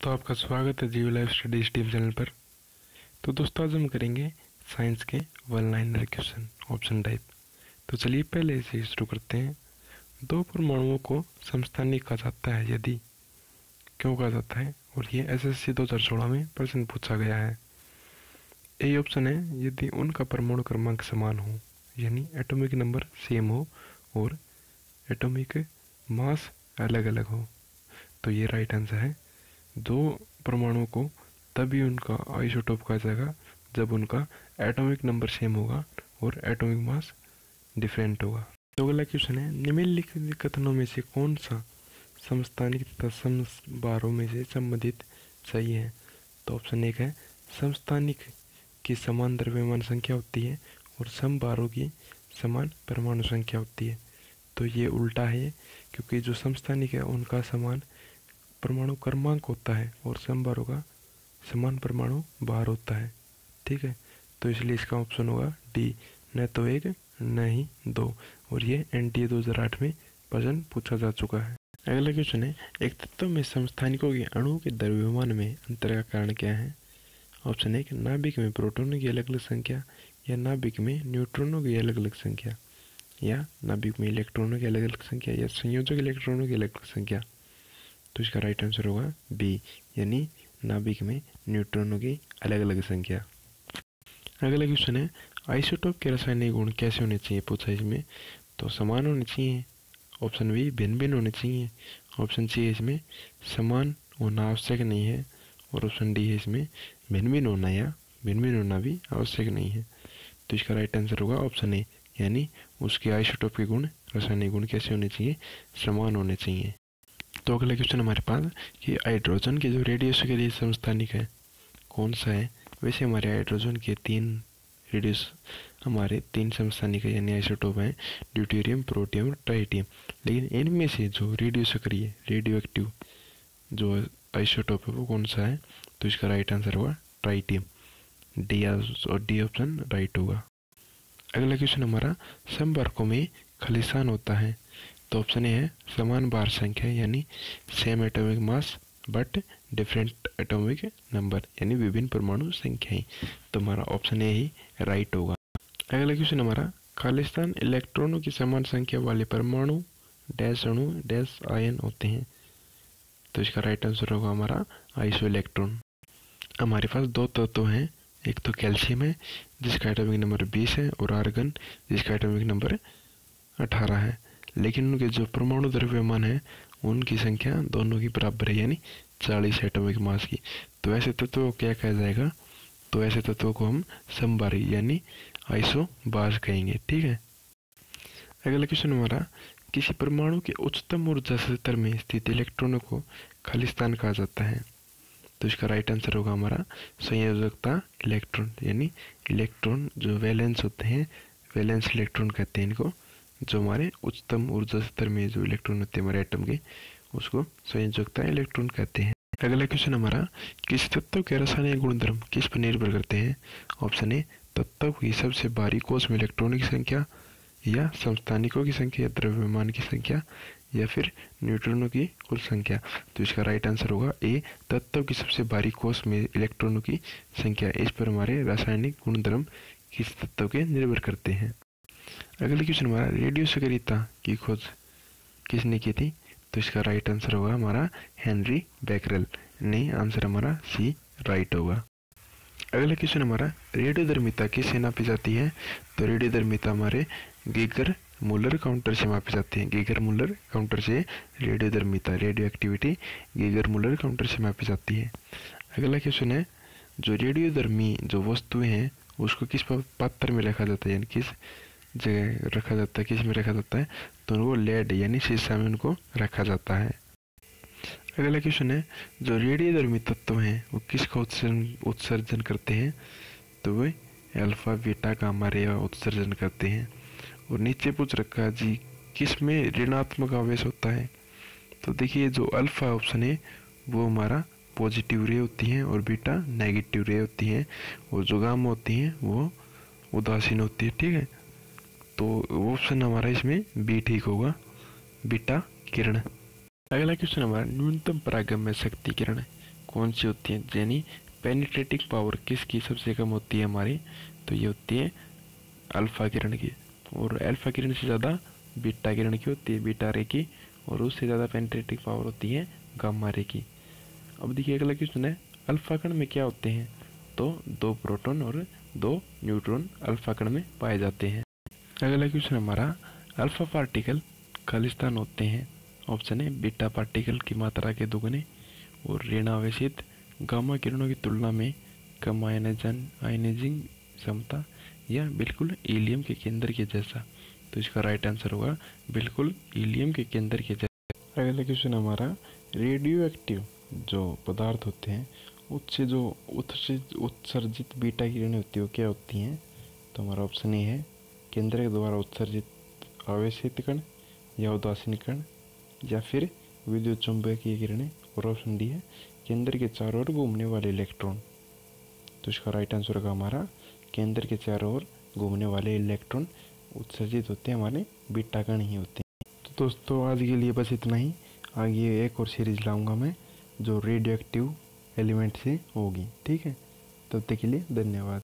दोस्तों, आपका स्वागत है जीव लाइफ स्टडीज टीम चैनल पर। तो दोस्तों, आज हम करेंगे साइंस के one liner question option type. तो चलिए पहले से शुरू करते हैं। दो परमाणुओं को समस्थानिक कहा जाता है यदि, क्यों कहा जाता है, और ये SSC 2016 में प्रश्न पूछा गया है। ए ऑप्शन है यदि उनका परमाणु क्रमांक समान हो, यानी एटॉमिक नंबर सेम हो और एटॉमिक मास अलग अलग हो। तो ये राइट आंसर है। दो परमाणुओं को तभी उनका आइसोटोप कहा जाएगा जब उनका एटॉमिक नंबर सेम होगा और एटॉमिक मास डिफरेंट होगा। तो अगला क्वेश्चन है, निम्नलिखित कथनों में से कौन सा समस्थानिक तथा समबारों में से संबंधित सही है। तो ऑप्शन 1 है समस्थानिक की समान द्रव्यमान संख्या होती है और समबारों की समान परमाणु संख्या होती है। तो ये उल्टा है, क्योंकि जो समस्थानिक है उनका समान परमाणु क्रमांक होता है और समबारों का समान परमाणु भार होता है। ठीक है, तो इसलिए इसका ऑप्शन होगा डी, न तो 1 न ही 2। और ये NTA 2008 में प्रश्न पूछा जा चुका है। अगला क्वेश्चन है, एक तत्व में समस्थानिकों के अणुओं के द्रव्यमान में अंतर का कारण क्या है। ऑप्शन 1 नाभिक में प्रोटॉनों की अलग अलग संख्या, या नाभिक में न्यूट्रॉनों की अलग अलग संख्या, या नाभिक में इलेक्ट्रॉनों की अलग अलग संख्या, या संयोजक इलेक्ट्रॉनों की अलग अलग संख्या। तो इसका राइट आंसर होगा बी, यानी नाभिक में न्यूट्रॉनों की अलग अलग संख्या। अगला क्वेश्चन है, आइसोटोप के रासायनिक गुण कैसे होने चाहिए पूछा इसमें। तो समान होने चाहिए। ऑप्शन बी भिन्न भिन्न होने चाहिए। ऑप्शन सी है इसमें समान होना आवश्यक नहीं है। और ऑप्शन डी है इसमें भिन्न भिन्न होना या भिन्न भिन्न होना भी आवश्यक नहीं है। तो इसका राइट आंसर होगा ऑप्शन ए, यानी उसके आइसोटोप के गुण, रासायनिक गुण कैसे होने चाहिए, समान होने चाहिए। तो अगला क्वेश्चन हमारे पास कि हाइड्रोजन के जो रेडियस के लिए समस्थानिक है कौन सा है। वैसे हमारे हाइड्रोजन के 3 रेडियस, हमारे 3 समस्थानिक है यानी आइसोटोप हैं, ड्यूटेरियम, प्रोटियम और ट्राइटियम। लेकिन इनमें से जो रेडियो सक्रिय रेडियो एक्टिव जो आइसोटोप है वो कौन सा है। तो इसका राइट आंसर होगा ट्राइटियम, डी, और डी ऑप्शन राइट होगा। अगला क्वेश्चन हमारा, समबारकों में खालिस्तान होता है। तो ऑप्शन ए है समान बार संख्या, यानी same atomic mass but different atomic number, यानी विभिन्न परमाणु संख्याएं। तो हमारा ऑप्शन ए ही राइट होगा। अगला क्वेश्चन हमारा, खालिस्तान इलेक्ट्रॉनों की समान संख्या वाले परमाणु डैश अणु डैश आयन होते हैं। तो इसका राइट आंसर होगा हमारा आइसो इलेक्ट्रॉन। हमारे पास 2 तत्व हैं, एक तो कैल्शियम है जिसका एटॉमिक नंबर 20 है, और आर्गन जिसका एटॉमिक नंबर 18 है। लेकिन उनके जो परमाणु द्रव्यमान है उनकी संख्या दोनों की बराबर है, यानी 40 एटॉमिक मास की। तो ऐसे तत्वों को क्या कहा जाएगा। तो ऐसे तत्वों को हम समबारी यानी आइसोबार कहेंगे। ठीक है। अगला क्वेश्चन हमारा, किसी परमाणु के उच्चतम ऊर्जा स्तर में स्थित इलेक्ट्रॉनों को खालिस्तान कहा जाता है। तो इसका राइट आंसर होगा हमारा संयोजकता इलेक्ट्रॉन, यानी इलेक्ट्रॉन जो वैलेंस होते हैं, वैलेंस इलेक्ट्रॉन कहते हैं इनको, जो हमारे उच्चतम ऊर्जा स्तर में जो इलेक्ट्रॉन होते हैं हमारे एटम के, उसको संयोजकता इलेक्ट्रॉन कहते हैं। अगला क्वेश्चन हमारा, किस तत्व के रासायनिक गुणधर्म किस पर निर्भर करते हैं। ऑप्शन ए तत्व की सबसे बाहरी कोश में इलेक्ट्रॉनों की संख्या, या समस्थानिकों की संख्या, या द्रव्यमान की संख्या, या फिर न्यूट्रॉनों की कुल संख्या। तो इसका राइट आंसर होगा ए, तत्व की सबसे बाहरी कोश में इलेक्ट्रॉनों की संख्या। इस पर हमारे रासायनिक गुणधर्म किस तत्व के निर्भर करते हैं। अगले क्वेश्चन हमारा, रेडियो सक्रियता की खोज किसने की थी। तो इसका राइट आंसर होगा हमारा हेनरी बैकरेल, नहीं आंसर हमारा सी राइट होगा। अगला क्वेश्चन हमारा, रेडियोधर्मिता किससे नापी जाती है। तो रेडियोधर्मिता हमारे गीगर मुलर काउंटर से मापी जाती है। गीगर मुलर काउंटर से रेडियोधर्मिता, radioactivity Geiger Muller counter से मापी जाती है। अगला क्वेश्चन है, जो रेडियोधर्मी जो वस्तुएं हैं उसको किस पात्र में रखा जाता है, यानी किस जगह रखा जाता है, किस में रखा जाता है। तो उनको लेड यानी शीशा में उनको रखा जाता है। अगला क्वेश्चन है, जो रेडियोधर्मी तत्व हैं वो किसका उत्सर्जन करते हैं। तो वे अल्फा बीटा गामा रे उत्सर्जन करते हैं। और नीचे पूछ रखा जी किस में ऋणात्मक आवेश होता है। तो देखिए जो अल्फा ऑप्शन है वो हमारा पॉजिटिव रे होती हैं और बीटा नेगेटिव रे होती हैं, और जो गामा होती हैं वो उदासीन होती है। ठीक है, तो ऑप्शन हमारा इसमें बी ठीक होगा, बीटा किरण। अगला क्वेश्चन हमारा, न्यूनतम परागम्य शक्ति किरण कौन सी होती है, यानी पेनिट्रेटिंग पावर किसकी सबसे कम होती है हमारी, तो ये होती है अल्फा किरण की, और अल्फा किरण से ज़्यादा बीटा किरण की होती है, बीटा रे की, और उससे ज़्यादा पेनिट्रेटिंग पावर होती है गामा रे की। अब देखिए अगला क्वेश्चन है, अल्फा कण में क्या होते हैं, तो 2 प्रोटॉन और 2 न्यूट्रॉन अल्फा कण में पाए जाते हैं। अगला क्वेश्चन हमारा, अल्फा पार्टिकल खालिस्तान होते हैं, ऑप्शन है बीटा पार्टिकल की मात्रा के दुगने और ऋण आवेशित गामा किरणों की तुलना में कम आयनाइजिंग क्षमता, या बिल्कुल हीलियम के केंद्र के जैसा। तो इसका राइट आंसर होगा बिल्कुल हीलियम के केंद्र के जैसा। अगला क्वेश्चन हमारा, रेडियो एक्टिव जो पदार्थ होते हैं उससे जो उत्सर्जित बीटा किरणें होती है वो क्या होती हैं, तो हमारा ऑप्शन ए है केंद्र के द्वारा उत्सर्जित आवेशित कण या उदासीन कण, या फिर विद्युत चुंबकीय किरणें, और ऑप्शन डी है केंद्र के चारों ओर घूमने वाले इलेक्ट्रॉन। तो इसका राइट आंसर होगा हमारा केंद्र के चारों ओर घूमने वाले इलेक्ट्रॉन उत्सर्जित होते हैं हमारे बीटा कण ही होते हैं। तो दोस्तों आज के लिए बस इतना ही, आगे एक और सीरीज लाऊंगा मैं जो रेडियो एक्टिव एलिमेंट से होगी, ठीक है। तब तक के लिए धन्यवाद।